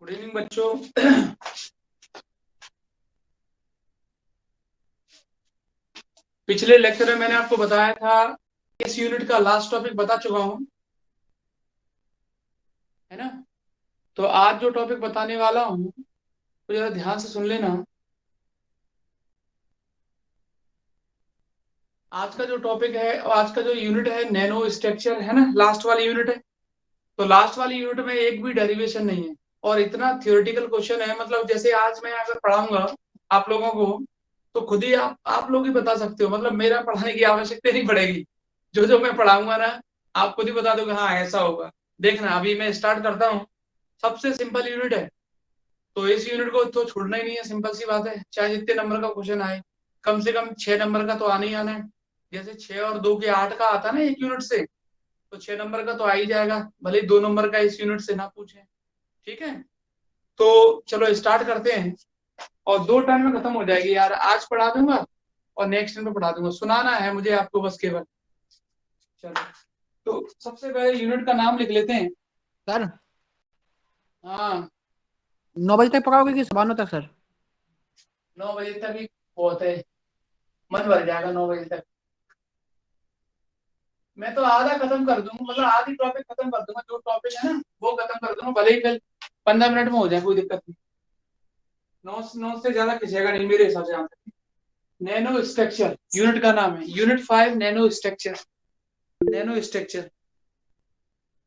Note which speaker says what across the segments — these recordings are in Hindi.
Speaker 1: गुड इवनिंग बच्चों। पिछले लेक्चर में मैंने आपको बताया था इस यूनिट का लास्ट टॉपिक बता चुका हूं, है ना। तो आज जो टॉपिक बताने वाला हूं तो जरा ध्यान से सुन लेना। आज का जो टॉपिक है, आज का जो यूनिट है नैनो स्ट्रक्चर, है ना, लास्ट वाली यूनिट है। तो लास्ट वाली यूनिट में एक भी डेरिवेशन नहीं है और इतना थियोरेटिकल क्वेश्चन है, मतलब जैसे आज मैं अगर पढ़ाऊंगा आप लोगों को तो खुद ही आप लोग ही बता सकते हो, मतलब मेरा पढ़ाने की आवश्यकता नहीं पड़ेगी। जो जो मैं पढ़ाऊंगा ना, आप खुद ही बता दोगे हाँ ऐसा होगा। देखना, अभी मैं स्टार्ट करता हूँ। सबसे सिंपल यूनिट है, तो इस यूनिट को तो छोड़ना ही नहीं है। सिंपल सी बात है, चाहे जितने नंबर का क्वेश्चन आए, कम से कम 6 नंबर का तो आना ही आना है। जैसे 6 और 2 के 8 का आता है ना एक यूनिट से, तो 6 नंबर का तो आ ही जाएगा, भले ही 2 नंबर का इस यूनिट से ना पूछे। ठीक है, तो चलो स्टार्ट करते हैं। और 2 टर्म में खत्म हो जाएगी यार, आज पढ़ा दूंगा और नेक्स्ट टाइम पे पढ़ा दूंगा। सुनाना है मुझे आपको बस केवल। चलो, तो सबसे पहले यूनिट का नाम लिख लेते हैं।
Speaker 2: सर
Speaker 1: हाँ,
Speaker 2: 9 बजे तक पकाओगे कि सुबह 9 तक सर?
Speaker 1: 9 बजे तक ही बहुत है, मन भर जाएगा 9 बजे तक। मैं तो आधा खत्म कर दूंगा, मतलब आधी टॉपिक खत्म कर दूंगा, जो टॉपिक है ना वो खत्म कर दूंगा, भले ही फिर 15 मिनट में हो जाए, कोई दिक्कत नहीं। 9 से ज्यादा खिंचेगा नहीं मेरे हिसाब से यहाँ तक। नैनो स्ट्रक्चर यूनिट का नाम है, unit 5 nano structure. Nano structure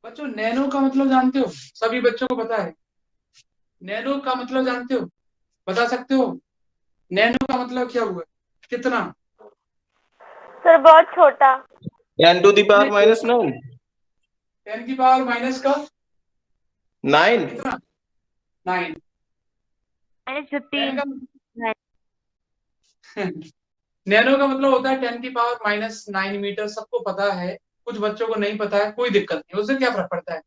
Speaker 1: बच्चों, नैनो का मतलब जानते हो? सभी बच्चों को पता है नैनो का मतलब जानते हो? बता सकते हो नैनो का मतलब क्या हुआ? कितना?
Speaker 3: सर बहुत छोटा।
Speaker 4: 10⁻⁹
Speaker 1: 10 की पावर माइनस का
Speaker 4: 9।
Speaker 1: कितना? 9।
Speaker 3: माइनस
Speaker 1: 10
Speaker 3: 15।
Speaker 1: का नैनो का मतलब होता है 10 की पावर माइनस 9 मीटर। सबको पता है, कुछ बच्चों को नहीं पता है, कोई दिक्कत नहीं, उससे क्या फर्क पड़ता है।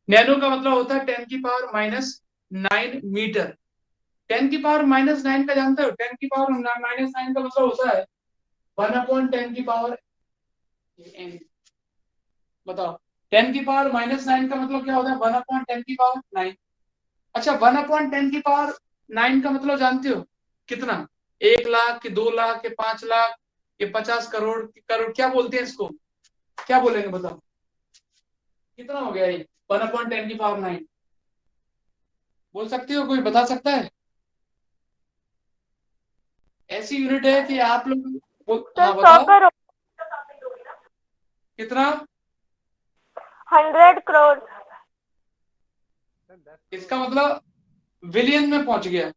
Speaker 1: नैनो का मतलब होता है 10 की पावर माइनस 9 मीटर। 10 की पावर माइनस 9 का जानते हो? 10 की पावर माइनस 9 का मतलब होता है 1/10 की पावर n। बताओ, 10 की पावर माइनस 9 का मतलब क्या होता है? 1/10 की पावर 9। अच्छा, 1/10 की पावर 9 का मतलब जानते हो कितना? 1 लाख के, 2 लाख के, 5 लाख के, 50 करोड़ के, करोड़ क्या बोलते हैं इसको? क्या बोलेंगे बताओ, कितना हो गया ये 1/10 की पावर 9? बोल सकते हो? कोई बता सकता है? ऐसी यूनिट है कि आप लोग
Speaker 3: सर
Speaker 1: हाँ
Speaker 3: 100
Speaker 1: बताओ
Speaker 3: करोड़।
Speaker 1: कितना?
Speaker 3: 100 करोड़।
Speaker 1: इसका मतलब बिलियन में पहुंच गया।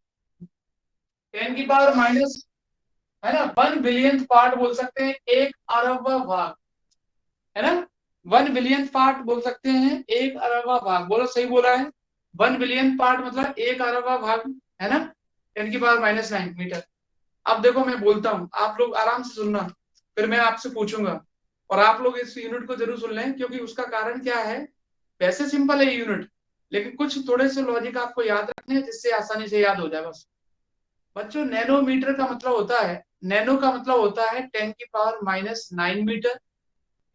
Speaker 1: 10 की पावर माइनस, है ना, 1 बिलियन पार्ट बोल सकते हैं, 1 अरबवा भाग, है ना। 1 बिलियन पार्ट बोल सकते हैं, 1 अरबवा भाग। बोलो, सही बोला है। 1 बिलियन पार्ट मतलब 1 अरबवा भाग, है ना। 10 की पावर माइनस 9 मीटर। अब देखो, मैं बोलता हूँ, आप लोग आराम से सुनना, फिर मैं आपसे पूछूंगा। और आप लोग इस यूनिट को जरूर सुन लें, क्योंकि उसका कारण क्या है, वैसे सिंपल है यूनिट, लेकिन कुछ थोड़े से लॉजिक आपको याद रखने हैं, जिससे आसानी से याद हो जाए बस। बच्चों, नैनोमीटर का मतलब होता है, नैनो का मतलब होता है 10 की पावर माइनस 9 मीटर।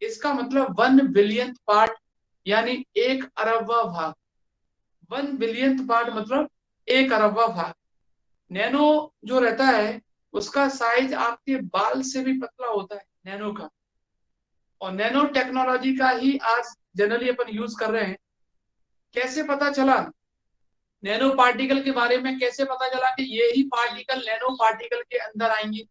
Speaker 1: इसका मतलब 1 बिलियन पार्ट, यानी 1 अरबवा भाग। 1 बिलियन पार्ट मतलब 1 अरबवा भाग। नैनो जो रहता है, उसका साइज आपके बाल से भी पतला होता है, नैनो का। और नैनो टेक्नोलॉजी का ही आज जनरली अपन यूज कर रहे हैं। कैसे पता चला नैनो पार्टिकल के बारे में? कैसे पता चला कि ये ही पार्टिकल नैनो पार्टिकल के अंदर आएंगे?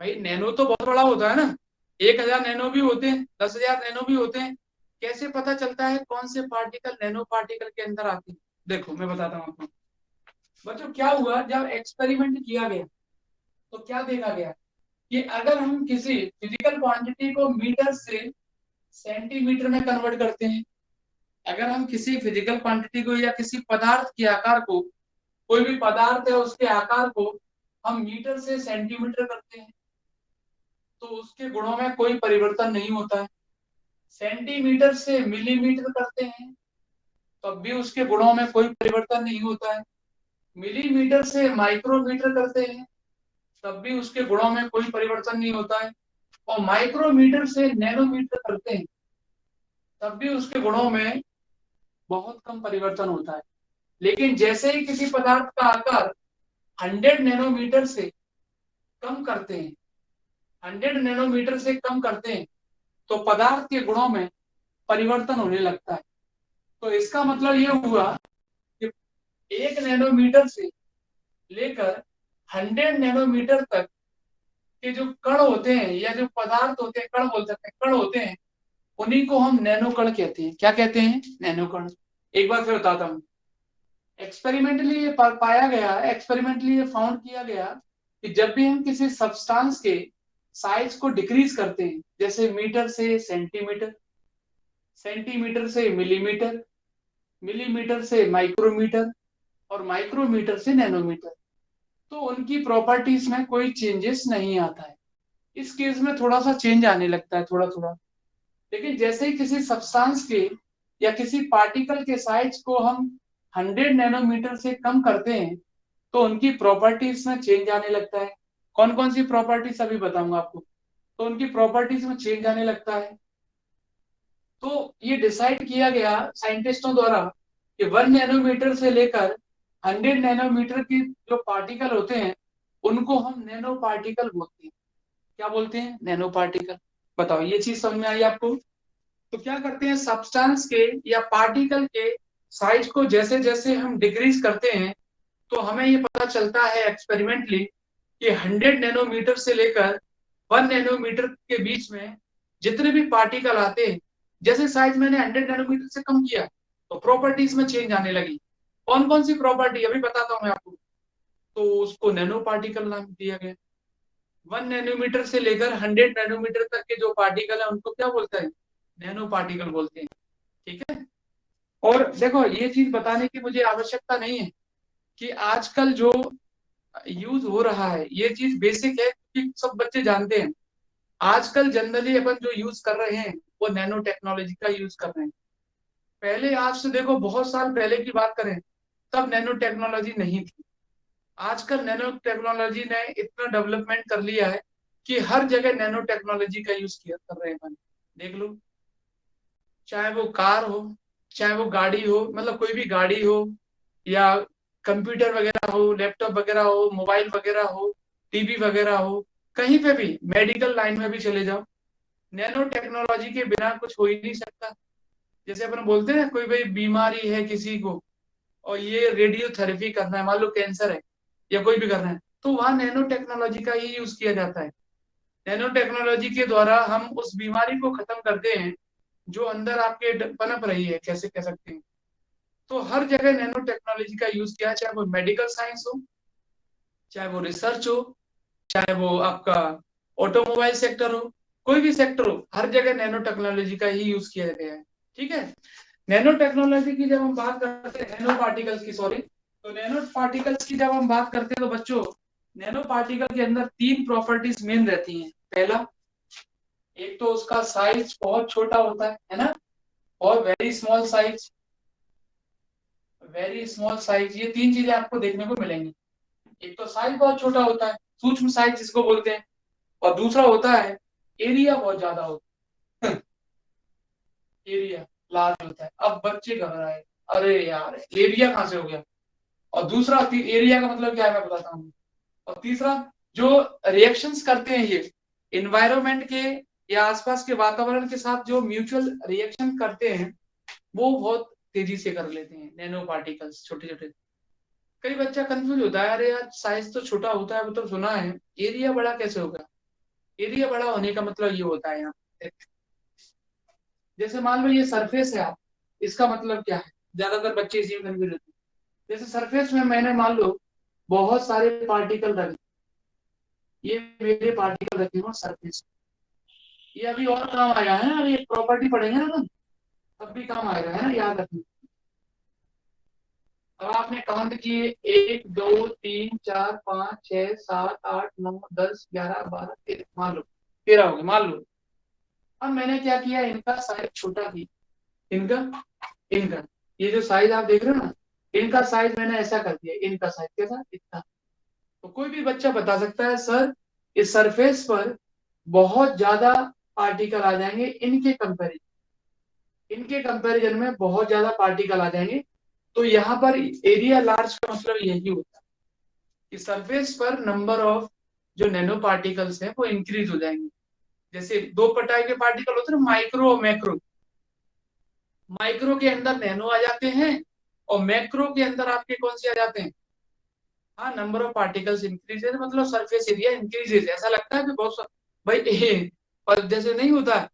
Speaker 1: भाई, नैनो तो बहुत बड़ा होता है ना, 1,000 नैनो भी होते हैं, 10,000 नैनो भी होते हैं। कैसे पता चलता है कौन से पार्टिकल नैनो पार्टिकल के अंदर आते हैं? देखो, मैं बताता हूँ आपको। बच्चों, क्या हुआ जब एक्सपेरिमेंट किया गया, तो क्या देखा गया कि अगर हम किसी फिजिकल क्वांटिटी को मीटर से सेंटीमीटर में कन्वर्ट करते हैं, अगर हम किसी फिजिकल क्वांटिटी को या किसी पदार्थ के आकार को, कोई भी पदार्थ है उसके आकार को हम मीटर से सेंटीमीटर करते हैं, तो उसके गुणों में कोई परिवर्तन नहीं होता है। सेंटीमीटर से मिलीमीटर करते हैं, तब भी उसके गुणों में कोई परिवर्तन नहीं होता है। मिलीमीटर से माइक्रोमीटर करते हैं, तब भी उसके गुणों में कोई परिवर्तन नहीं होता है। और माइक्रोमीटर से नैनोमीटर करते हैं, तब भी उसके गुणों में बहुत कम परिवर्तन होता है। लेकिन जैसे ही किसी पदार्थ का आकार 100 नैनोमीटर से कम करते हैं, 100 नैनोमीटर से कम करते हैं, तो पदार्थ के गुणों में परिवर्तन होने लगता है। तो इसका मतलब ये हुआ कि 1 नैनोमीटर से लेकर 100 नैनोमीटर तक के जो कण होते हैं या जो पदार्थ होते हैं, कण बोल सकते हैं, कण होते हैं, उन्हीं को हम नैनो कण कहते हैं। क्या कहते हैं? नैनो कण। एक बार फिर बताता हूँ। एक्सपेरिमेंटली ये पाया गया, एक्सपेरिमेंटली ये फाउंड किया गया कि जब भी हम किसी सब्सटेंस के साइज को डिक्रीज करते हैं, जैसे मीटर से सेंटीमीटर, सेंटीमीटर से मिलीमीटर, मिलीमीटर से माइक्रोमीटर और माइक्रोमीटर से नैनोमीटर, तो उनकी प्रॉपर्टीज में कोई चेंजेस नहीं आता है। इस केस में थोड़ा सा चेंज आने लगता है, थोड़ा थोड़ा। लेकिन जैसे ही किसी सब्सटेंस के या किसी पार्टिकल के साइज को हम 100 नैनोमीटर से कम करते हैं, तो उनकी प्रॉपर्टीज में चेंज आने लगता है। कौन कौन सी प्रॉपर्टीज अभी बताऊंगा आपको। तो उनकी प्रॉपर्टीज में चेंज आने लगता है। तो ये डिसाइड किया गया साइंटिस्टों द्वारा कि 1 नैनोमीटर से लेकर 100 नैनोमीटर की जो पार्टिकल होते हैं, उनको हम नैनो पार्टिकल बोलते हैं। क्या बोलते हैं? Nano particle. बताओ, ये चीज समझ में आई आपको? तो क्या करते हैं, सब्सटेंस के या पार्टिकल के साइज को जैसे जैसे हम डिक्रीज करते हैं, तो हमें ये पता चलता है एक्सपेरिमेंटली कि 100 नैनोमीटर से लेकर 1 नैनोमीटर के बीच में जितने भी पार्टिकल आते हैं, जैसे साइज मैंने 100 नैनोमीटर से कम किया, तो प्रॉपर्टीज में चेंज आने लगी। कौन कौन सी प्रॉपर्टी अभी बताता हूं मैं आपको। तो उसको नैनो पार्टिकल नाम दिया गया। 1 नैनोमीटर से लेकर 100 नैनोमीटर तक के जो पार्टिकल है, उनको क्या बोलते हैं? नैनो पार्टिकल बोलते हैं। ठीक है। और देखो, ये चीज बताने की मुझे आवश्यकता नहीं है कि आजकल जो यूज हो रहा है, ये चीज बेसिक है कि सब बच्चे जानते हैं। आजकल जनरली अपन जो यूज कर रहे हैं, वो नैनो टेक्नोलॉजी का यूज कर रहे हैं। पहले, आज से देखो बहुत साल पहले की बात करें, तब नैनो टेक्नोलॉजी नहीं थी। आजकल नैनो टेक्नोलॉजी ने इतना डेवलपमेंट कर लिया है कि हर जगह नैनो टेक्नोलॉजी का यूज किया कर रहे हैं अपन। देख लो, चाहे वो कार हो, चाहे वो गाड़ी हो, मतलब कोई भी गाड़ी हो, या कंप्यूटर वगैरह हो, लैपटॉप वगैरह हो, मोबाइल वगैरह हो, टीवी वगैरह हो, कहीं पे भी, मेडिकल लाइन में भी चले जाओ, नैनो टेक्नोलॉजी के बिना कुछ हो ही नहीं सकता। जैसे अपन बोलते हैं कोई भाई बीमारी है किसी को, और ये रेडियोथेरेपी करना है, मान लो कैंसर है या कोई भी करना है, तो वहां नैनो टेक्नोलॉजी का ही यूज किया जाता है। नैनो टेक्नोलॉजी के द्वारा हम उस बीमारी को खत्म करते हैं जो अंदर आपके पनप रही है, कैसे कह सकते हैं। तो हर जगह नैनो टेक्नोलॉजी का यूज किया, चाहे वो मेडिकल साइंस हो, चाहे वो रिसर्च हो, चाहे वो आपका ऑटोमोबाइल सेक्टर हो, कोई भी सेक्टर हो, हर जगह नैनो टेक्नोलॉजी का ही यूज किया गया है। ठीक है। नैनो टेक्नोलॉजी की जब हम बात करते हैं, नैनो पार्टिकल्स की, सॉरी, तो नैनो पार्टिकल्स की जब हम बात करते हैं, तो बच्चों, नैनो पार्टिकल के अंदर 3 प्रॉपर्टीज मेन रहती हैं। पहला, एक तो उसका साइज बहुत छोटा होता है ना, और very small size, very small size, ये 3 चीजें आपको देखने को मिलेंगी। एक तो साइज बहुत छोटा होता है, सूक्ष्म साइज जिसको बोलते हैं, और दूसरा होता है एरिया बहुत ज्यादा होता है। एरिया लार्ज होता है। अब बच्चे घबराए, अरे यार एरिया कहाँ से हो गया। और दूसरा, एरिया का मतलब क्या है मैं बताता हूँ। और तीसरा, जो रिएक्शंस करते हैं ये इन्वायरमेंट के या आसपास के वातावरण के साथ जो म्यूचुअल रिएक्शन करते हैं, वो बहुत तेजी से कर लेते हैं नैनो पार्टिकल्स, छोटे छोटे। कई बच्चा कंफ्यूज होता है, अरे यार साइज तो छोटा होता है, वो तो सुना है, एरिया बड़ा कैसे होगा। एरिया बड़ा होने का मतलब ये होता है यहाँ पे, जैसे मान लो ये सरफेस है, आप, इसका मतलब क्या है, ज्यादातर बच्चे इसी में कंफ्यूज होते हैं। जैसे सरफेस में मैंने मान लो बहुत सारे पार्टिकल रखे, ये मेरे पार्टिकल रखे हुए सरफेस, ये अभी और काम आएगा है ना, अभी एक प्रॉपर्टी पढ़ेंगे ना तुम, तब भी काम आएगा है ना, याद रखना। अब आपने काउंट किए 1 2 3 4 5 6 7 8 9 10 11 12 13, मान लो 13 हो गए, मान लो। अब मैंने क्या किया, इनका साइज छोटा किया, इनका इनका ये जो साइज आप देख रहे हो ना, इनका साइज मैंने ऐसा कर दिया, इनका साइज कैसा, इतना। तो कोई भी बच्चा बता सकता है, सर इस सरफेस पर बहुत ज्यादा पार्टिकल आ जाएंगे, इनके कंपैरिजन में बहुत ज्यादा पार्टिकल आ जाएंगे, तो यहाँ पर एरिया लार्ज का मतलब यही होता है कि सरफेस पर नंबर ऑफ जो नैनो पार्टिकल्स हैं वो इंक्रीज हो जाएंगे। जैसे दो प्रकार के पार्टिकल होते हैं ना, माइक्रो और मैक्रो। माइक्रो के अंदर नैनो आ जाते हैं और मैक्रो के अंदर आपके कौन से आ जाते हैं, हाँ, नंबर ऑफ पार्टिकल्स इंक्रीजेज, मतलब सरफेस एरिया इंक्रीजेज। ऐसा लगता है कि बहुत भाई और जैसे नहीं होता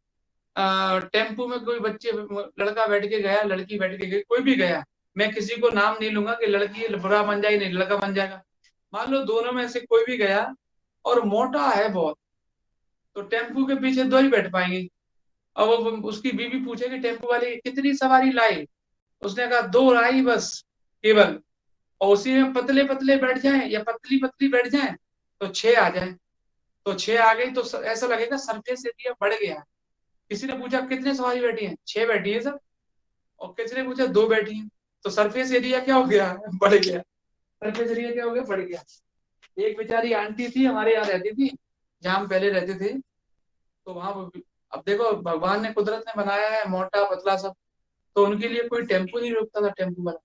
Speaker 1: टेम्पो में कोई बच्चे, लड़का बैठ के गया, लड़की बैठ के गई, कोई भी गया, मैं किसी को नाम नहीं लूंगा कि लड़की बुरा बन जाएगी, नहीं लड़का बन जाएगा। मान लो दोनों में से कोई भी गया और मोटा है बहुत, तो टेम्पो के पीछे दो ही बैठ पाएंगे। अब वो उसकी बीवी पूछेगी टेम्पो वाली कितनी सवारी लाई, उसने कहा दो लाई बस केवल, और उसी में पतले पतले बैठ जाएं या पतली पतली बैठ जाएं तो 6 आ जाएं, तो 6 आ गई तो ऐसा लगेगा सरफेस एरिया बढ़ गया। किसी ने पूछा कितने सवारी बैठी है, 6 बैठी है सर, और किसी ने पूछा 2 बैठी है, तो सरफेस एरिया क्या हो गया, बढ़ गया। सरफेस एरिया क्या हो गया, बढ़ गया। एक बेचारी आंटी थी हमारे यहाँ रहती थी, जहाँ हम पहले रहते थे, तो वहां, अब देखो भगवान ने कुदरत ने बनाया है मोटा पतला सब, तो उनके लिए कोई टेम्पो नहीं रुकता था, टेम्पो वाला,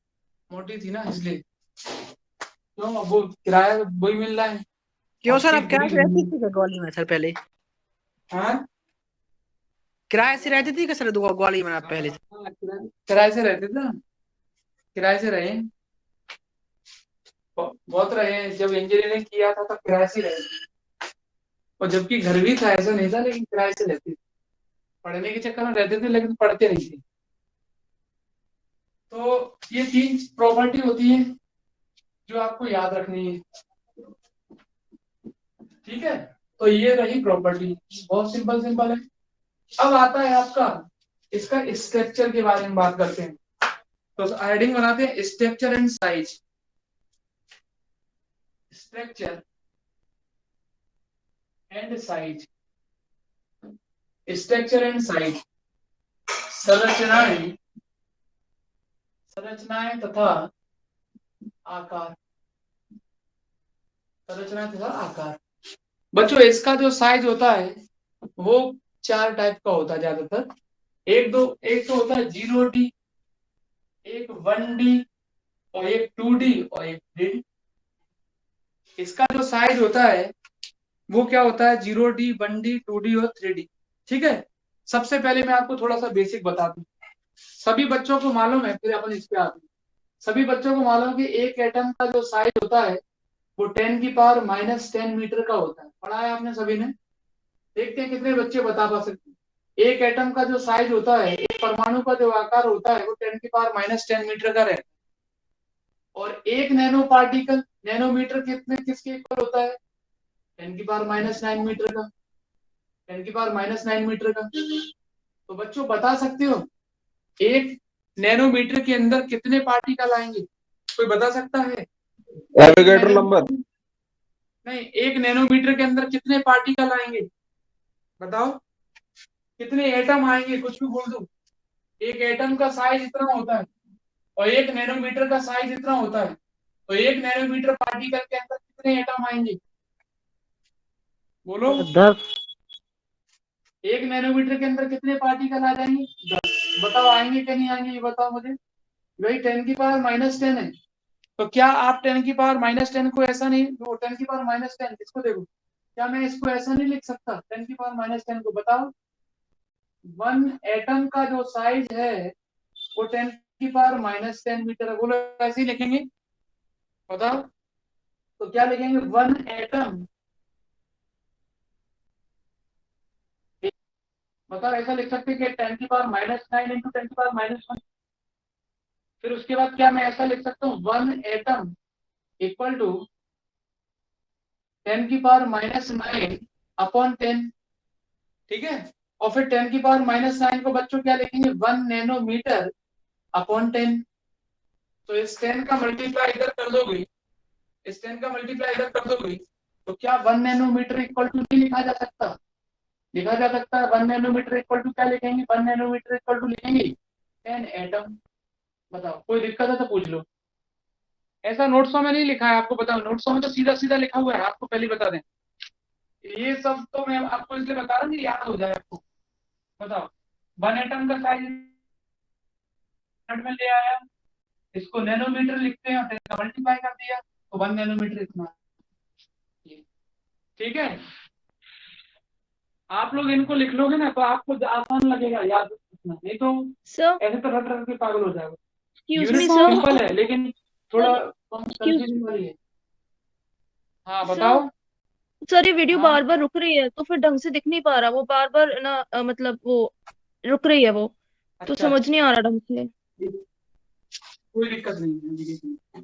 Speaker 1: मोटी थी ना इसलिए, क्यों, अब वो किराया वही मिल रहा है
Speaker 2: क्यों
Speaker 1: और
Speaker 2: सर,
Speaker 1: सीट
Speaker 2: आप
Speaker 1: बुरी
Speaker 2: किराए से रहती
Speaker 1: नहीं
Speaker 2: थी क्या ग्वालियर में सर पहले?
Speaker 1: है।
Speaker 2: किराए से रहती थी क्या सर ग्वालियर में आप पहले से?
Speaker 1: हाँ, किराए से रहते थे ना, किराए से रहे, बहुत रहे हैं। जब इंजीनियरिंग किया था तब किराए से रहे थे। और जबकि घर भी था, ऐसा नहीं था, लेकिन किराए से रहते थे, पढ़ने के चक्कर में रहते थे लेकिन पढ़ते नहीं थे। तो ये 3 प्रॉपर्टी होती है जो आपको याद रखनी है, ठीक है। तो ये रही प्रॉपर्टी, बहुत सिंपल सिंपल है। अब आता है आपका इसका स्ट्रक्चर के बारे में बात करते हैं। तो हेडिंग बनाते हैं structure and size. Structure and size, structure and size, संरचनाएं, संरचनाएं तथा आकार, संरचना तथा आकार। बच्चों इसका जो साइज होता है वो 4 टाइप का होता है ज्यादातर। एक तो होता है 0D, एक 1D, और एक 2D, और एक 3D। इसका जो साइज होता है वो क्या होता है, 0D, 1D, 2D और 3D, ठीक है। सबसे पहले मैं आपको थोड़ा सा बेसिक बता दूं, सभी बच्चों को मालूम है, फिर अपन इस पे आते हैं। सभी बच्चों को मालूम है कि एक एटम का जो साइज होता है वो 10⁻⁻10 मीटर का होता है, पढ़ा है आपने सभी ने। देखते हैं कितने बच्चे बता पा सकते हैं। एक एटम का जो साइज होता है, एक परमाणु का जो आकार होता है वो 10⁻10 मीटर का रहता है। और एक नैनो पार्टिकल, नैनोमीटर कितने किसके इक्वल होता है, 10⁻⁹ मीटर का, 10⁻⁹ मीटर का। तो बच्चों बता सकते हो एक नैनोमीटर के अंदर कितने पार्टिकल आएंगे, कोई बता सकता है? एक
Speaker 4: एविगेटर
Speaker 1: नैनो
Speaker 4: नंबर।
Speaker 1: नहीं, एक नैनोमीटर के अंदर कितने पार्टिकल आएंगे, बताओ, कितने एटम आएंगे, कुछ भी बोल दो। एक एटम का साइज इतना होता है और एक नैनोमीटर का साइज इतना होता है, तो एक नैनोमीटर पार्टिकल के अंदर कितने एटम आएंगे, बोलो।
Speaker 2: 10।
Speaker 1: एक नैनोमीटर के अंदर कितने पार्टिकल आ जाएंगे, 10। बताओ आएंगे कि नहीं आएंगे, ये बताओ मुझे। वही 10⁻⁻10 है। तो क्या आप 10⁻⁻10 को ऐसा नहीं, वो 10⁻⁻10 इसको देखो, क्या मैं इसको ऐसा नहीं लिख सकता 10⁻⁻10 को, बताओ। वन एटम का जो साइज है वो 10⁻⁻10 मीटर है, बोलो ऐसे ही लिखेंगे, बताओ। तो क्या लिखेंगे, वन एटम, बताओ ऐसा लिख सकते हैं कि 10⁻⁹ इंटू 10⁻⁻1। फिर उसके बाद क्या मैं ऐसा लिख सकता हूँ, one atom equal to 10⁻⁹ upon 10, ठीक है। और फिर 10⁻⁹ को बच्चों क्या लिखेंगे, 1 नैनोमीटर अपॉन 10। तो इस 10 का मल्टीप्लाई इधर कर दोगे, इस 10 का मल्टीप्लाई इधर कर दोगे, तो क्या 1 नैनोमीटर इक्वल टू नहीं लिखा जा सकता, लिखा जा सकता है। 1 नैनोमीटर इक्वल टू क्या लिखेंगे, 1 नैनोमीटर इक्वल टू लिखेंगे 10 एटम। बताओ कोई दिक्कत है तो पूछ लो। ऐसा नोट्सों में नहीं लिखा है, आपको बताओ, नोट्सों में तो सीधा सीधा लिखा हुआ है, आपको पहले बता दें। ये सब तो मैं आपको इसलिए बता रहा हूँ कि याद हो जाए आपको। बताओ, 1 एटम का साइज में ले आया, इसको नैनोमीटर लिखते हैं और 10 का मल्टीप्लाई कर दिया तो 1 नैनोमीटर इतना है। ठीक है, आप लोग इनको लिख लोगे ना तो आपको आसान लगेगा याद रखना, नहीं तो
Speaker 2: सर
Speaker 1: ऐसे तो रट रट के पागल हो जाओगे।
Speaker 2: Excuse me
Speaker 1: unit
Speaker 2: sir.
Speaker 1: Simple है लेकिन थोड़ा
Speaker 2: एक्सक्यूज
Speaker 1: कंफ्यूजन वाली है। हाँ
Speaker 2: सर,
Speaker 1: बताओ।
Speaker 2: सर ये वीडियो
Speaker 1: हाँ
Speaker 2: बार बार रुक रही है तो फिर ढंग से दिख नहीं पा रहा, वो बार बार ना मतलब वो रुक रही है वो, तो
Speaker 1: अच्छा
Speaker 2: समझ
Speaker 1: अच्छा,
Speaker 2: नहीं आ रहा ढंग से।
Speaker 1: कोई दिक्कत नहीं है अभी देखिए।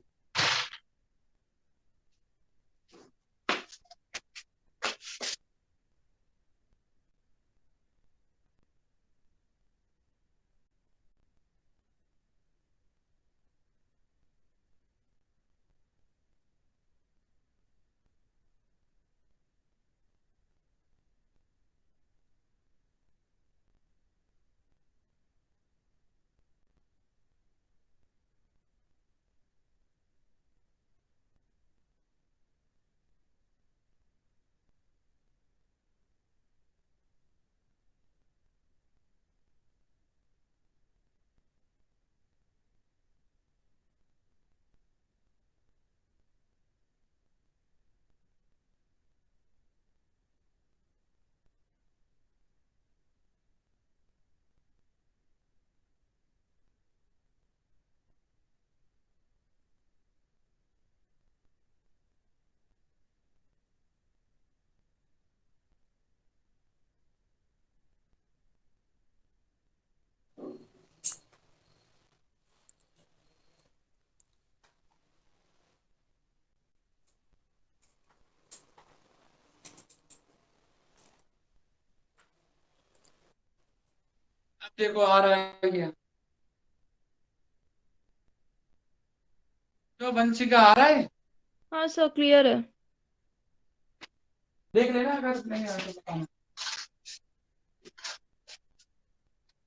Speaker 1: अब देखो आ रहा है क्या, जो बंसी का आ रहा है
Speaker 2: हाँ सर क्लियर है।
Speaker 1: देख लेना, अगर नहीं आ रहा तो बताना।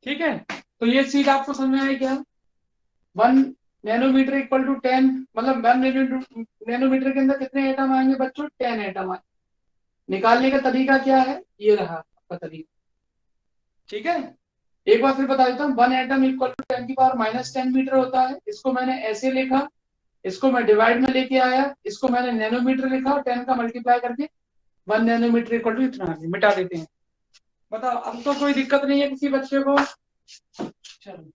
Speaker 1: ठीक है, तो ये चीज आपको समझ में आई क्या? 1 नैनोमीटर इक्वल टू 10, मतलब 1 नैनोमीटर के अंदर कितने एटम आएंगे बच्चों? 10 एटम आएंगे। निकालने का तरीका क्या है? ये रहा आपका तरीका। ठीक है, एक बार फिर बता देता हूँ। 1 एटम इक्वल टू 10⁻⁻10 मीटर होता है। इसको मैंने ऐसे लिखा, इसको मैं डिवाइड में लेके आया, इसको मैंने नैनोमीटर लिखा और 10 का मल्टीप्लाई करके 1 नैनोमीटर इक्वल टू इतना आ गया। मिटा देते हैं। बताओ, अब तो कोई दिक्कत नहीं है किसी बच्चे को? चलो,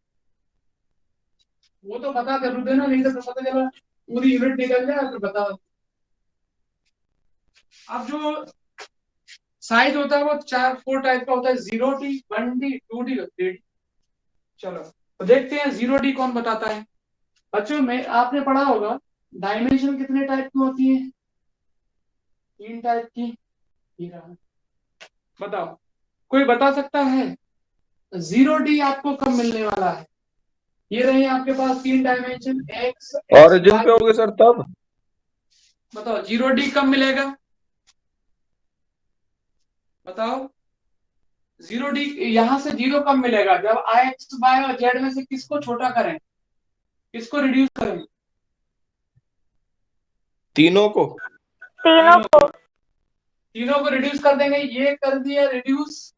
Speaker 1: वो तो बता जरूर देना, नहीं तो पता चला पूरी यूनिट निकल जाए तो बताओ। अब जो साइज होता है वो 4 टाइप का होता है, 0D, 1D, 2D और 3D। चलो तो देखते हैं 0D कौन बताता है। बच्चों में आपने पढ़ा होगा डायमेंशन कितने टाइप की होती है? 3 टाइप की। ये रहा। बताओ, कोई बता सकता है 0D आपको कब मिलने वाला है? ये रहे आपके पास 3 डायमेंशन, एक्स एक्स
Speaker 4: ओरिजिन पे
Speaker 1: वाई।
Speaker 4: होगे सर तब।
Speaker 1: बताओ 0D कब मिलेगा? बताओ 0D यहां से 0 कब मिलेगा? जब आई एक्स वाई और जेड में से किसको छोटा करें, किसको रिड्यूस करें?
Speaker 4: तीनों को।
Speaker 3: तीनों
Speaker 1: तीनों
Speaker 3: को।
Speaker 1: को। तीनों को रिड्यूस कर देंगे। ये कर दिया रिड्यूस,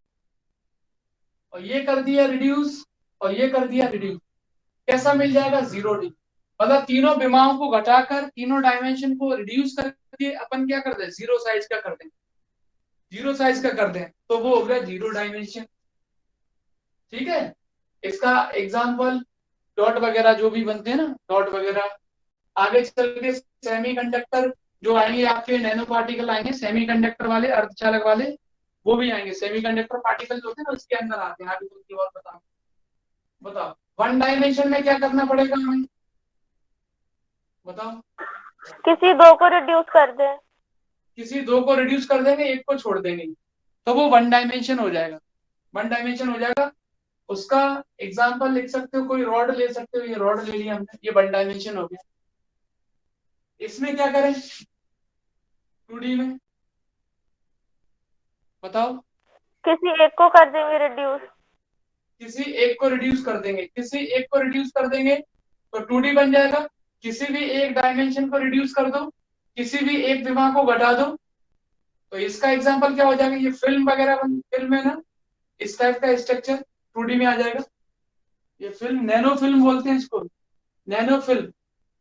Speaker 1: और ये कर दिया रिड्यूस, और ये कर दिया रिड्यूस। कैसा मिल जाएगा? 0D। मतलब तीनों विमाओं को घटाकर, तीनों डायमेंशन को रिड्यूस करके अपन क्या कर दें? जीरो साइज का कर दें। जीरो साइज का कर दें तो वो हो गया 0 डायमेंशन। ठीक है, इसका एग्जाम्पल डॉट वगैरह जो भी बनते हैं ना, डॉट वगैरह। आगे चल के सेमीकंडक्टर जो आएंगे, आपके नैनो पार्टिकल आएंगे सेमीकंडक्टर वाले, अर्धचालक वाले, वो भी आएंगे। सेमीकंडक्टर पार्टिकल जो होते हैं ना उसके अंदर आते हैं। आगे चल के और बताओ। बताओ 1 डायमेंशन में क्या करना पड़ेगा हमें? बताओ।
Speaker 3: किसी दो को रिड्यूस कर दे।
Speaker 1: किसी दो को रिड्यूस कर देंगे, एक को छोड़ देंगे, तो वो 1 डायमेंशन हो जाएगा। 1 डायमेंशन हो जाएगा। उसका एग्जाम्पल लिख सकते हो, कोई रॉड ले सकते हो। ये रॉड ले लिया हमने, ये 1 डायमेंशन हो गया। इसमें क्या करें 2D में? बताओ।
Speaker 3: किसी एक को कर देंगे रिड्यूस।
Speaker 1: किसी एक को रिड्यूस कर देंगे, किसी एक को रिड्यूस कर देंगे तो 2D बन जाएगा। किसी भी एक डायमेंशन को रिड्यूस कर दो, किसी भी एक विमा को घटा दो, तो इसका एग्जाम्पल क्या हो जाएगा? ये फिल्म वगैरह फिल्म है ना, इस टाइप का स्ट्रक्चर 2D में आ जाएगा। ये फिल्म, नैनो फिल्म बोलते हैं इसको। नैनो फिल्म,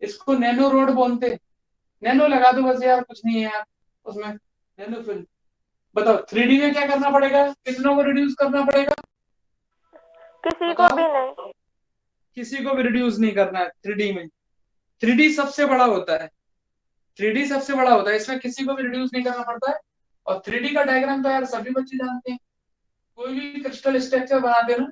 Speaker 1: इसको नैनो रोड बोलते हैं। नैनो लगा दो बस यार, कुछ नहीं है यार उसमें, नैनो फिल्म। बताओ 3D में क्या करना पड़ेगा, कितनों को रिड्यूस करना पड़ेगा?
Speaker 3: किसी को
Speaker 1: बताओ,
Speaker 3: भी नहीं।
Speaker 1: किसी को भी रिड्यूस नहीं करना है 3D में। 3D सबसे बड़ा होता है, 3D सबसे बड़ा होता है, इसमें किसी को भी रिड्यूस नहीं करना पड़ता है। और 3D का डायग्राम तो यार सभी बच्चे जानते हैं, कोई भी क्रिस्टल स्ट्रक्चर बनाते हैं ना,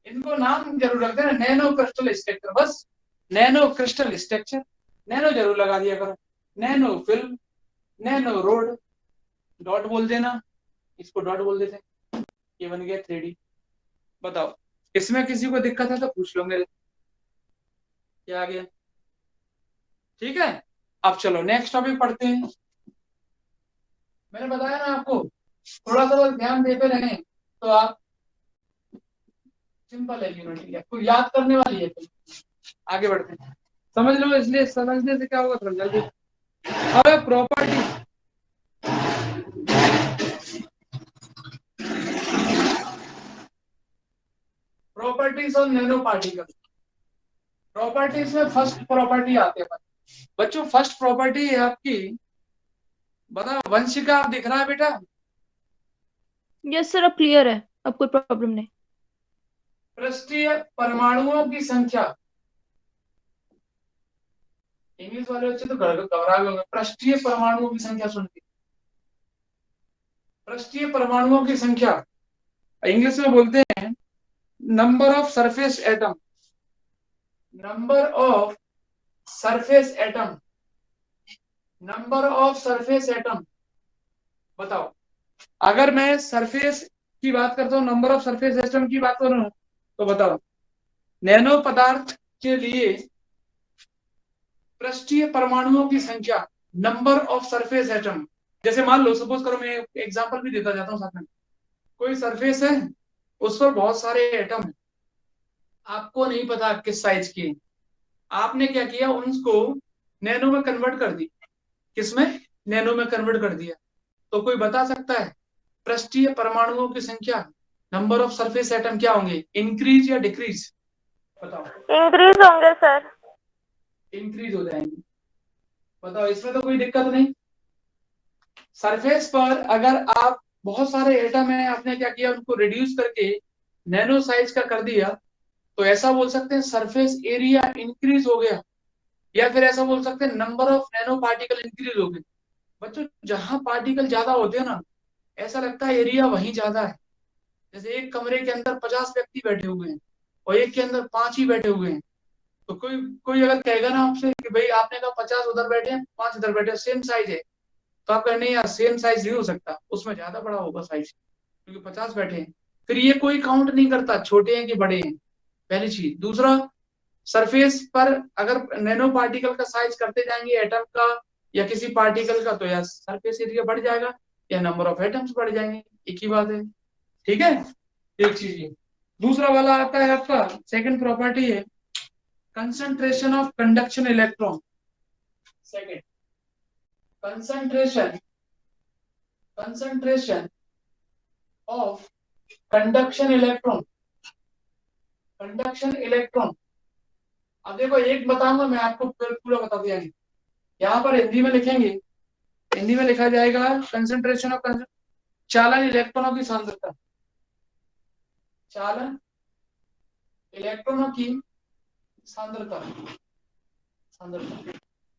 Speaker 1: इनको नाम जरूर रखते हैं, नैनो क्रिस्टल स्ट्रक्चर, बस नैनो क्रिस्टल स्ट्रक्चर, नैनो जरूर लगा दिया करो। Nano film, nano road, dot बोल देना, इसको डॉट बोल देते हैं, ये बन गया 3D। बताओ, इसमें किसी को दिक्कत है तो पूछ लो मेरे, क्या आ गया? ठीक है, अब चलो नेक्स्ट टॉपिक पढ़ते हैं। मैंने बताया ना आपको, थोड़ा सा बस ध्यान देते रहें तो आप, सिंपल है यूनिटी, आपको याद करने वाली है तो आगे बढ़ते हैं। समझ लो, इसलिए समझने से क्या होगा, थोड़ा जल्दी। अब property, properties of nano particle. Properties में फर्स्ट प्रॉपर्टी आते हैं बच्चों, फर्स्ट प्रॉपर्टी है आपकी, बताओ वंशिका, आप दिख रहा है बेटा?
Speaker 2: यस सर, अब क्लियर है, अब कोई प्रॉब्लम नहीं।
Speaker 1: पृष्ठीय परमाणुओं की संख्या, इंग्लिश वाले बच्चे तो घबरा गए होंगे, पृष्ठीय परमाणुओं की संख्या सुन के, पृष्ठीय परमाणुओं की संख्या इंग्लिश में बोलते हैं number of surface atom, number of surface atom, number of surface atom. बताओ, अगर मैं सरफेस की बात करता हूँ, नंबर ऑफ सरफेस एटम की बात करूं, तो बताओ नैनो पदार्थ के लिए पृष्ठीय परमाणुओं की संख्या, नंबर ऑफ सरफेस एटम। जैसे मान लो, सपोज करो, मैं एग्जांपल भी देता जाता हूँ साथ में, कोई सरफेस है, उस पर बहुत सारे एटम है, आपको नहीं पता किस साइज की, आपने क्या किया, उनको नैनो में कन्वर्ट कर दी। किसमें? नैनो में कन्वर्ट कर दिया। तो कोई बता सकता है पृष्ठीय परमाणुओं की संख्या, नंबर ऑफ सरफेस एटम क्या होंगे, इंक्रीज या डिक्रीज? बताओ।
Speaker 3: इंक्रीज होंगे सर।
Speaker 1: इंक्रीज हो जाएंगे। बताओ, इसमें तो कोई दिक्कत नहीं। सरफेस पर अगर आप बहुत सारे एटम है, आपने क्या किया, उनको रिड्यूस करके नैनो साइज का कर दिया, तो ऐसा बोल सकते हैं सरफेस एरिया इंक्रीज हो गया, या फिर ऐसा बोल सकते हैं number of nano particle increase हो गए। बच्चों, जहां पार्टिकल ज्यादा होते हैं ना, ऐसा लगता है एरिया वहीं ज्यादा है। जैसे एक कमरे के अंदर 50 व्यक्ति बैठे हुए हैं और एक के अंदर 5 ही बैठे हुए हैं, तो कोई कोई अगर कहेगा ना आपसे कि भाई आपने कहा 50 उधर बैठे हैं, 5 इधर बैठे हैं, सेम साइज है, तो आप कहें नहीं यार, सेम साइज नहीं हो सकता, उसमें ज्यादा बड़ा होगा साइज, क्योंकि 50 बैठे हैं। फिर ये कोई काउंट नहीं करता छोटे हैं कि बड़े हैं, पहली चीज। दूसरा, सरफेस पर अगर नैनो पार्टिकल का साइज करते जाएंगे एटम का या किसी पार्टिकल का, तो यार सरफेस एरिया बढ़ जाएगा या नंबर ऑफ एटम्स बढ़ जाएंगे, एक ही बात है। ठीक है, एक चीज ये। दूसरा वाला आता है आपका, सेकंड प्रॉपर्टी है concentration of conduction electron. Second, concentration, concentration of conduction electron, conduction electron. अब देखो, एक बताऊंगा मैं आपको, पूरा बता दिया। यहाँ पर हिंदी में लिखेंगे, हिंदी में लिखा जाएगा कंसंट्रेशन ऑफ, चालन इलेक्ट्रॉनों की सांद्रता, चालन इलेक्ट्रॉनों की सांद्रता, सांद्रता।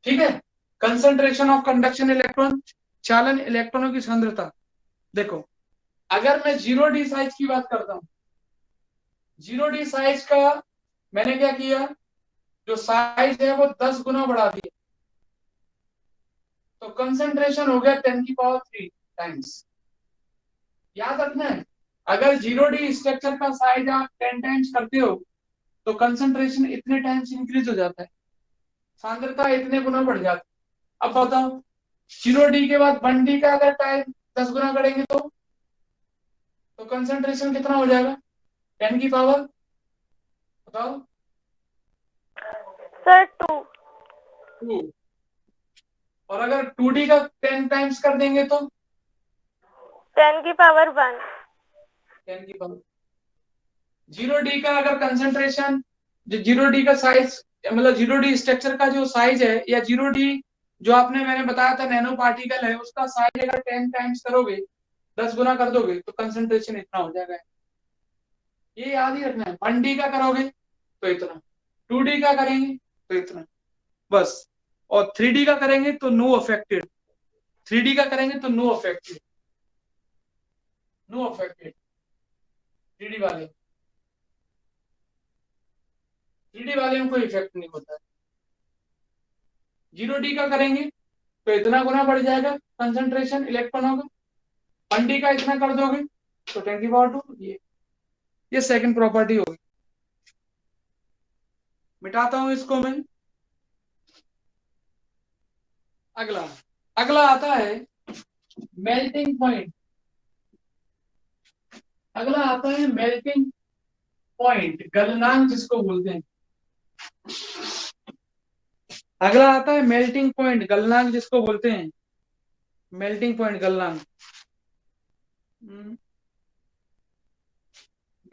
Speaker 1: ठीक है, कंसंट्रेशन ऑफ कंडक्शन इलेक्ट्रॉन, चालन इलेक्ट्रॉनों की सांद्रता। देखो, अगर मैं 0D साइज की बात करता हूं, 0D साइज का मैंने क्या किया, जो साइज है वो 10 गुना बढ़ा दिया, तो कंसंट्रेशन हो गया 10⁻³ टाइम्स। याद रखना है, अगर 0D स्ट्रक्चर का साइज आप 10 टाइम्स करते हो, तो कंसंट्रेशन इतने टाइम्स इंक्रीज हो जाता है, सांद्रता इतने गुना बढ़ जाती है। अब बताओ, 0D के बाद 1D का अगर टाइम 10 गुना करेंगे तो कंसंट्रेशन कितना हो जाएगा, 10 की पावर, बताओ।
Speaker 3: सर 2।
Speaker 1: 2। और अगर 2D का 10 टाइम्स कर देंगे तो
Speaker 3: 10⁻⁻1।
Speaker 1: 10 की पावर। 0D का अगर कंसंट्रेशन जो 0D का साइज, मतलब 0D स्ट्रक्चर का जो साइज है, या 0D जो आपने मैंने बताया था नैनो पार्टिकल है, उसका साइज अगर 10 टाइम्स करोगे, 10 गुना कर दोगे, तो कंसंट्रेशन इतना हो जाएगा। ये याद ही रखना है। 1D का करोगे तो इतना, 2D का करेंगे तो इतना, बस। और 3D का करेंगे तो नो अफेक्टेड, 3D का करेंगे तो no affected, no affected. 3D वाले, 3D वाले में कोई इफेक्ट नहीं होता है। 0D का करेंगे तो इतना गुना बढ़ जाएगा कंसंट्रेशन इलेक्ट्रॉनों का, 1D का इतना कर दोगे तो 10^2। ये सेकंड प्रॉपर्टी होगी। मिटाता हूं इसको मैं। अगला अगला आता है मेल्टिंग पॉइंट। अगला आता है मेल्टिंग पॉइंट, गलनांक जिसको बोलते हैं। अगला आता है मेल्टिंग पॉइंट, गलनांक जिसको बोलते हैं। मेल्टिंग पॉइंट, गलनांक।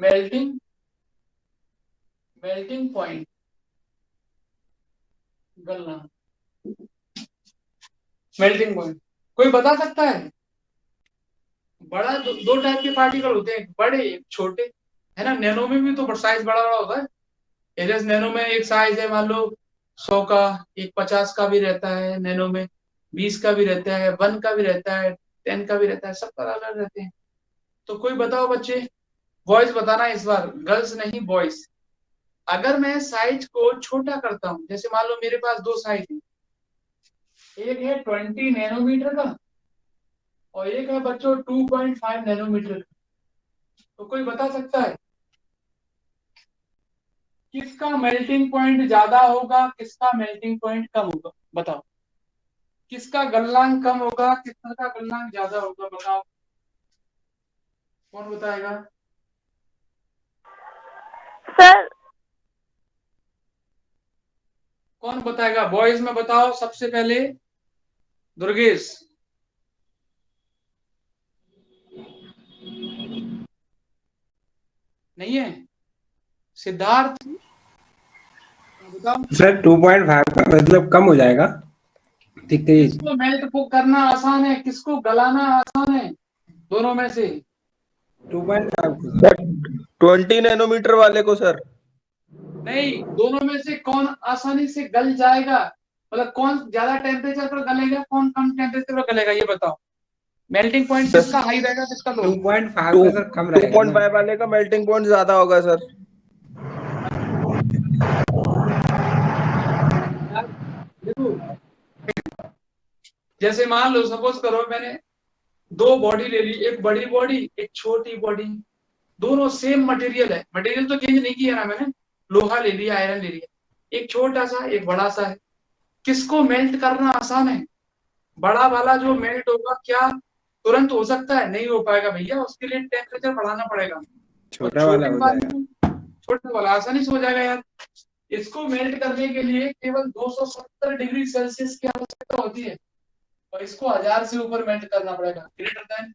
Speaker 1: मेल्टिंग मेल्टिंग पॉइंट, गलनांक, मेल्टिंग पॉइंट। कोई बता सकता है? बड़ा दो टाइप के पार्टिकल होते हैं, बड़े एक छोटे, है ना। नैनो में भी तो साइज बड़ा बड़ा होता है। एरियस नैनो में एक साइज है, मान लो 100 का, एक 50 का भी रहता है नैनो में, 20 का भी रहता है, 1 का भी रहता है, 10 का भी रहता है, सब अलग अलग रहते हैं। तो कोई बताओ बच्चे, बॉयज बताना इस बार, गर्ल्स नहीं, बॉयज। अगर मैं साइज को छोटा करता हूं, जैसे मान लो मेरे पास दो साइज है, एक है 20 नैनोमीटर का और एक है बच्चों 2.5 नैनोमीटर का। तो कोई बता सकता है किसका मेल्टिंग पॉइंट ज्यादा होगा, किसका मेल्टिंग पॉइंट कम होगा? बताओ, किसका गलनांक कम होगा, किसका गलनांक ज्यादा होगा? बताओ, कौन बताएगा?
Speaker 3: सर
Speaker 1: कौन बताएगा? बॉयज में बताओ सबसे पहले, दुर्गेश। नहीं है? सिद्धार्थ, बताओ।
Speaker 5: सर 2.5 का मतलब कम हो जाएगा, ठीक है।
Speaker 1: किसको मेल्ट को करना आसान है, किसको गलाना आसान है, दोनों में से?
Speaker 5: 2.5 को
Speaker 4: सर 20 नैनोमीटर वाले को सर।
Speaker 1: नहीं, दोनों में से कौन आसानी से गल जाएगा, मतलब कौन ज्यादा टेम्परेचर पर गलेगा, कौन कम टेम्परेचर पर गलेगा, ये बताओ। मेल्टिंग पॉइंट किसका हाई रहेगा, किसका लो?
Speaker 5: 2.5 का सर कम रहेगा ना।
Speaker 4: 2.5 वाले का मेल्टिंग पॉइंट ज्यादा होगा सर।
Speaker 1: देखो, जैसे मान लो, सपोज करो मैंने दो बॉडी ले ली, एक बड़ी बॉडी, एक छोटी बॉडी, दोनों सेम मटेरियल है, मटेरियल तो चेंज नहीं किया ना मैंने, लोहा ले लिया, आयरन ले लिया, एक छोटा सा एक बड़ा सा है। किसको मेल्ट करना आसान है? बड़ा वाला जो मेल्ट होगा, क्या तुरंत हो सकता है? नहीं हो पाएगा भैया, उसके लिए टेम्परेचर बढ़ाना पड़ेगा। और
Speaker 5: छोटा वाला
Speaker 1: छोटे
Speaker 5: हो
Speaker 1: वाले
Speaker 5: जाएगा।
Speaker 1: छोटे वाला आसानी से हो जाएगा यार। इसको मेल्ट करने के लिए केवल 270 डिग्री सेल्सियस की आवश्यकता होती है, और इसको 1000 से ऊपर मेल्ट करना पड़ेगा, ग्रेटर देन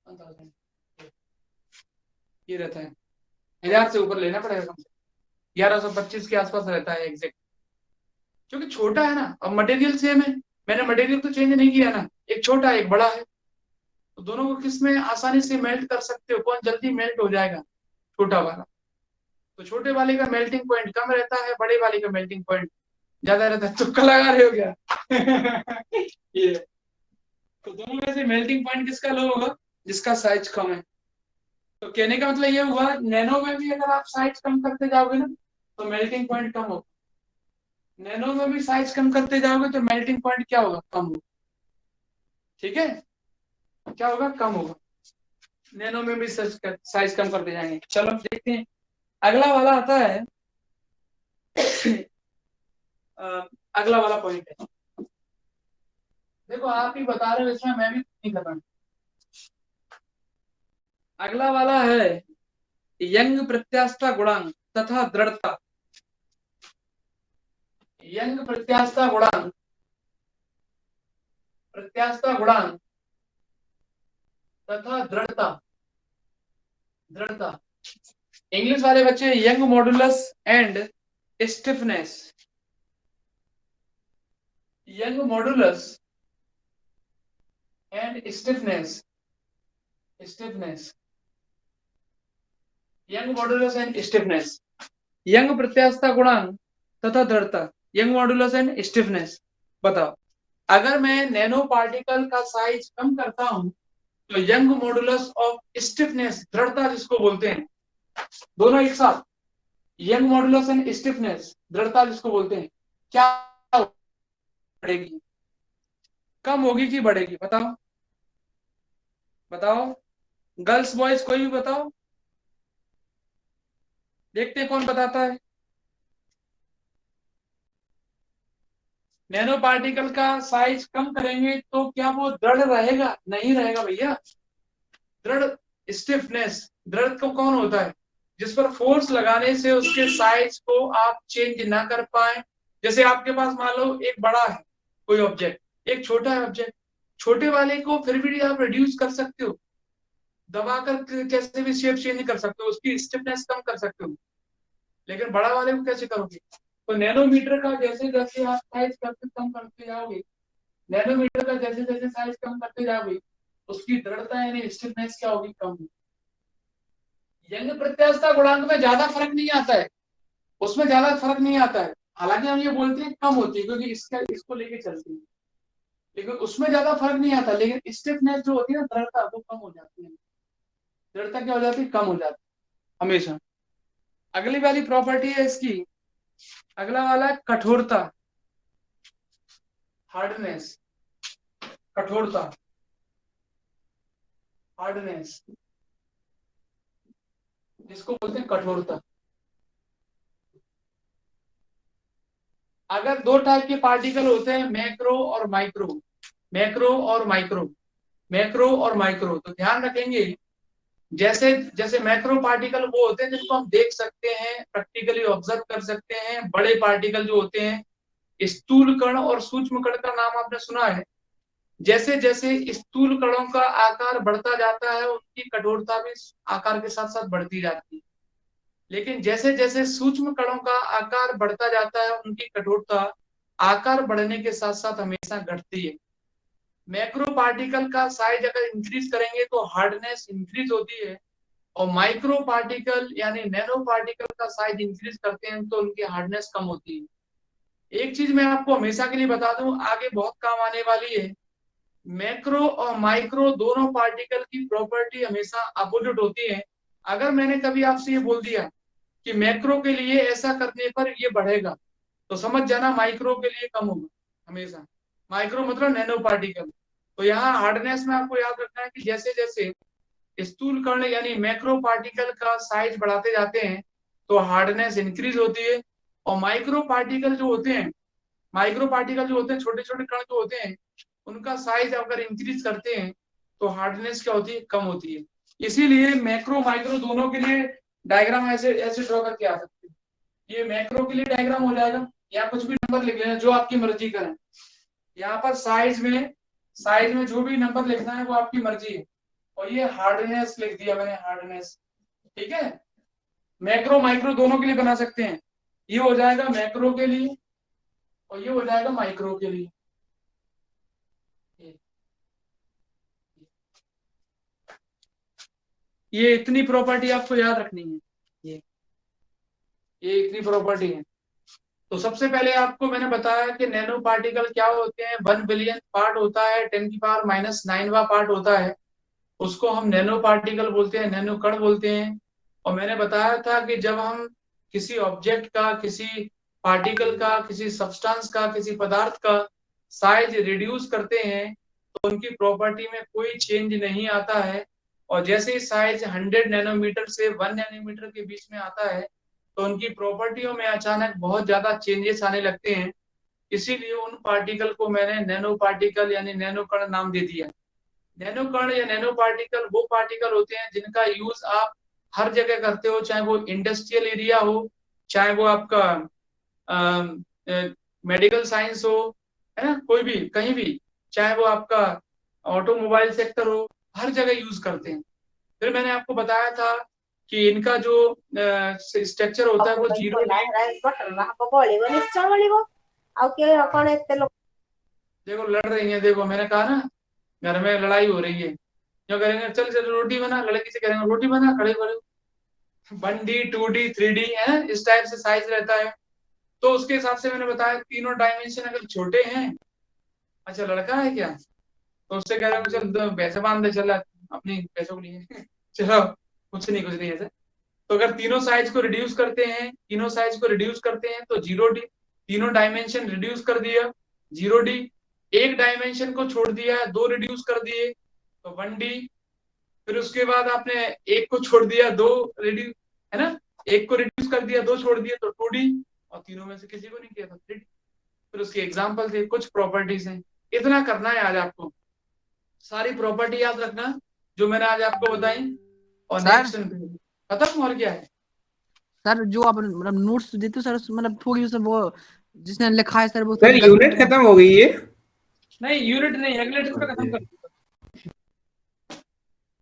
Speaker 1: 1000। ये रहता है, 1000 से ऊपर लेना पड़ेगा, कम से 1125 के आसपास रहता है एग्जैक्ट, क्योंकि छोटा है ना। अब मटेरियल सेम है, मैंने मटेरियल तो चेंज नहीं किया ना, एक छोटा एक बड़ा है, तो दोनों को किस में आसानी से मेल्ट कर सकते हो, कौन जल्दी मेल्ट हो जाएगा? छोटा वाला। तो छोटे वाले का मेल्टिंग पॉइंट कम रहता है, बड़े वाले का मेल्टिंग पॉइंट ज्यादा रहता है। तुक्का लगा रहे हो क्या? ये, तो दोनों में से मेल्टिंग पॉइंट किसका लो होगा? जिसका साइज कम है। तो कहने का मतलब ये हुआ, नैनो में भी अगर आप साइज कम करते जाओगे ना, तो मेल्टिंग पॉइंट कम होगा। नैनो में भी साइज कम करते जाओगे तो मेल्टिंग पॉइंट क्या होगा? कम होगा। ठीक है, क्या होगा? कम होगा। नैनो में भी साइज कम करते जाएंगे। चलो देखते हैं, अगला वाला आता है। अगला वाला पॉइंट है, देखो आप ही बता रहे हो, इसमें मैं भी नहीं कर रहा हूं। अगला वाला है यंग प्रत्यास्थता गुणांक तथा दृढ़ता। यंग प्रत्यास्थता गुणांक, प्रत्यास्थता गुणांक तथा दृढ़ता। दृढ़ता, इंग्लिश वाले बच्चे Young modulus and stiffness, Young modulus and stiffness, stiffness, Young modulus and stiffness, Young प्रत्यास्थता गुणांक तथा दृढ़ता, यंग मॉडुलस एंड स्टिफनेस। बताओ, अगर मैं नैनो पार्टिकल का साइज कम करता हूं तो यंग मॉडुलस ऑफ स्टिफनेस, दृढ़ता जिसको बोलते हैं, दोनों एक साथ, यंग मॉडुलस एंड स्टिफनेस, दृढ़ता जिसको बोलते हैं, क्या बढ़ेगी, कम होगी कि बढ़ेगी? बताओ बताओ, गर्ल्स बॉयज कोई भी बताओ, देखते हैं कौन बताता है। नैनो पार्टिकल का साइज कम करेंगे तो क्या वो दृढ़ रहेगा? नहीं रहेगा भैया। दृढ़, स्टिफनेस, दृढ़ को कौन होता है? जिस पर फोर्स लगाने से उसके साइज को आप चेंज ना कर पाए। जैसे आपके पास मान लो एक बड़ा है कोई ऑब्जेक्ट, एक छोटा है ऑब्जेक्ट, छोटे वाले को फिर भी आप रिड्यूस कर सकते हो, दबाकर कैसे भी शेप चेंज कर सकते हो, उसकी स्टिफनेस कम कर सकते हो, लेकिन बड़ा वाले को कैसे करोगे? तो नैनोमीटर का जैसे जैसे आप साइज करते कम करते जाओगे, नैनोमीटर का जैसे जैसे साइज कम करते जाओगे, उसकी दृढ़ता यानी स्टिफनेस क्या होगी? कम होगी। यंग प्रत्यास्थता गुणांक में ज्यादा फर्क नहीं आता है, उसमें ज्यादा फर्क नहीं आता है, हालांकि हम ये बोलते हैं कम होती है क्योंकि इसको लेके चलती है, लेकिन उसमें ज्यादा फर्क नहीं आता, लेकिन स्टिफनेस जो होती है ना, दृढ़ता, वो कम हो जाती है। दृढ़ता क्या हो जाती है? कम हो जाती है हमेशा। अगली वाली प्रॉपर्टी है इसकी, अगला वाला है कठोरता, हार्डनेस, कठोरता, हार्डनेस, जिसको बोलते हैं कठोरता। अगर दो टाइप के पार्टिकल होते हैं, मैक्रो और माइक्रो, मैक्रो और माइक्रो, मैक्रो और माइक्रो, तो ध्यान रखेंगे, जैसे जैसे मैक्रो पार्टिकल वो होते हैं जिनको हम देख सकते हैं, प्रैक्टिकली ऑब्जर्व कर सकते हैं। बड़े पार्टिकल जो होते हैं, स्थूल कण और सूक्ष्म कण का नाम आपने सुना है। जैसे जैसे स्थूल कणों का आकार बढ़ता जाता है, उनकी कठोरता भी आकार के साथ साथ बढ़ती जाती है, लेकिन जैसे जैसे सूक्ष्म कणों का आकार बढ़ता जाता है, उनकी कठोरता आकार बढ़ने के साथ साथ हमेशा घटती है। मैक्रो पार्टिकल का साइज अगर इंक्रीज करेंगे तो हार्डनेस इंक्रीज होती है, और माइक्रो पार्टिकल यानी नैनो पार्टिकल का साइज इंक्रीज करते हैं तो उनकी हार्डनेस कम होती है। एक चीज मैं आपको हमेशा के लिए बता दूं, आगे बहुत काम आने वाली है, मैक्रो और माइक्रो दोनों पार्टिकल की प्रॉपर्टी हमेशा अपोजिट होती है। अगर मैंने कभी आपसे ये बोल दिया कि मैक्रो के लिए ऐसा करने पर ये बढ़ेगा, तो समझ जाना माइक्रो के लिए कम होगा हमेशा। माइक्रो मतलब नैनो पार्टिकल। तो यहाँ हार्डनेस में आपको याद रखना है कि जैसे जैसे स्थूल कण यानी मैक्रो पार्टिकल का साइज बढ़ाते जाते हैं तो हार्डनेस इंक्रीज होती है, और माइक्रो पार्टिकल जो होते हैं, माइक्रो पार्टिकल जो होते हैं, छोटे छोटे कण जो होते हैं, उनका साइज अगर इंक्रीज करते हैं तो हार्डनेस क्या होती है? कम होती है। इसीलिए मैक्रो माइक्रो दोनों के लिए डायग्राम ऐसे ऐसे ड्रॉ करके आ सकते हैं। ये मैक्रो के लिए डायग्राम हो जाएगा, या कुछ भी नंबर लिख लेना जो आपकी मर्जी करें। यहाँ पर साइज में जो भी नंबर लिखना है वो आपकी मर्जी है, और ये हार्डनेस लिख दिया मैंने, हार्डनेस। ठीक है, मैक्रो माइक्रो दोनों के लिए बना सकते हैं। ये हो जाएगा मैक्रो के लिए और ये हो जाएगा माइक्रो के लिए। ये इतनी प्रॉपर्टी आपको याद रखनी है, ये इतनी प्रॉपर्टी है। तो सबसे पहले आपको मैंने बताया कि नैनो पार्टिकल क्या होते हैं। 1 बिलियन पार्ट होता है, 10⁻⁹ पार्ट होता है, उसको हम नैनो पार्टिकल बोलते हैं, नैनो कण बोलते हैं। और मैंने बताया था कि जब हम किसी ऑब्जेक्ट का, किसी पार्टिकल का, किसी सब्सटेंस का, किसी पदार्थ का साइज रिड्यूस करते हैं तो उनकी प्रॉपर्टी में कोई चेंज नहीं आता है, और जैसे ही साइज 100 नैनोमीटर से 1 नैनोमीटर के बीच में आता है तो उनकी प्रॉपर्टियों में अचानक बहुत ज्यादा चेंजेस आने लगते हैं। इसीलिए उन पार्टिकल को मैंने नैनो पार्टिकल यानी नैनो कण नाम दे दिया। नैनो कण या नैनो पार्टिकल वो पार्टिकल होते हैं जिनका यूज आप हर जगह करते हो, चाहे वो इंडस्ट्रियल एरिया हो, चाहे वो आपका मेडिकल साइंस हो, है ना, कोई भी कहीं भी, चाहे वो आपका ऑटोमोबाइल सेक्टर हो, हर जगह यूज करते हैं। फिर मैंने आपको बताया था कि इनका जो स्ट्रक्चर होता है वो 0 देखो लड़ रही है, देखो मैंने कहा ना घर में लड़ाई हो रही है, जो करेंगे चल चल रोटी बना, लड़की से करेंगे रोटी बना, खड़े खड़े 1D 2D 3D है, इस टाइप से साइज रहता है। तो उसके हिसाब से मैंने बताया तीनों डायमेंशन अगर छोटे हैं, अच्छा लड़का है क्या, तो उससे कह रहे हैं चल पैसे बांध दे, चल अपनी पैसों के लिए चलो कुछ नहीं ऐसे। तो अगर तीनों साइज को रिड्यूस करते हैं तो 0D, तीनों डायमेंशन रिड्यूस कर दिया 0D, एक डायमेंशन को छोड़ दिया, 2 रिड्यूस कर दिए तो 1D, फिर उसके बाद आपने एक को छोड़ दिया, 2 रिड्यूस, है ना, एक को रिड्यूस कर दिया, 2 छोड़ दिया तो 2D, और तीनों में से किसी को नहीं किया तो 3D। फिर उसके एग्जाम्पल थे, कुछ प्रॉपर्टीज हैं। इतना करना है आज आपको, सारी प्रॉपर्टी याद रखना जो मैंने आज आपको बताई, और नेक्स्ट खत्म। और क्या है
Speaker 6: सर जो आप मतलब नोट्स देते हो सर, मतलब थोड़ी उसमें वो जिसने लिखा है सर वो
Speaker 5: सर यूनिट खत्म हो गई है।
Speaker 1: नहीं यूनिट नहीं, अगले दिन पे खत्म कर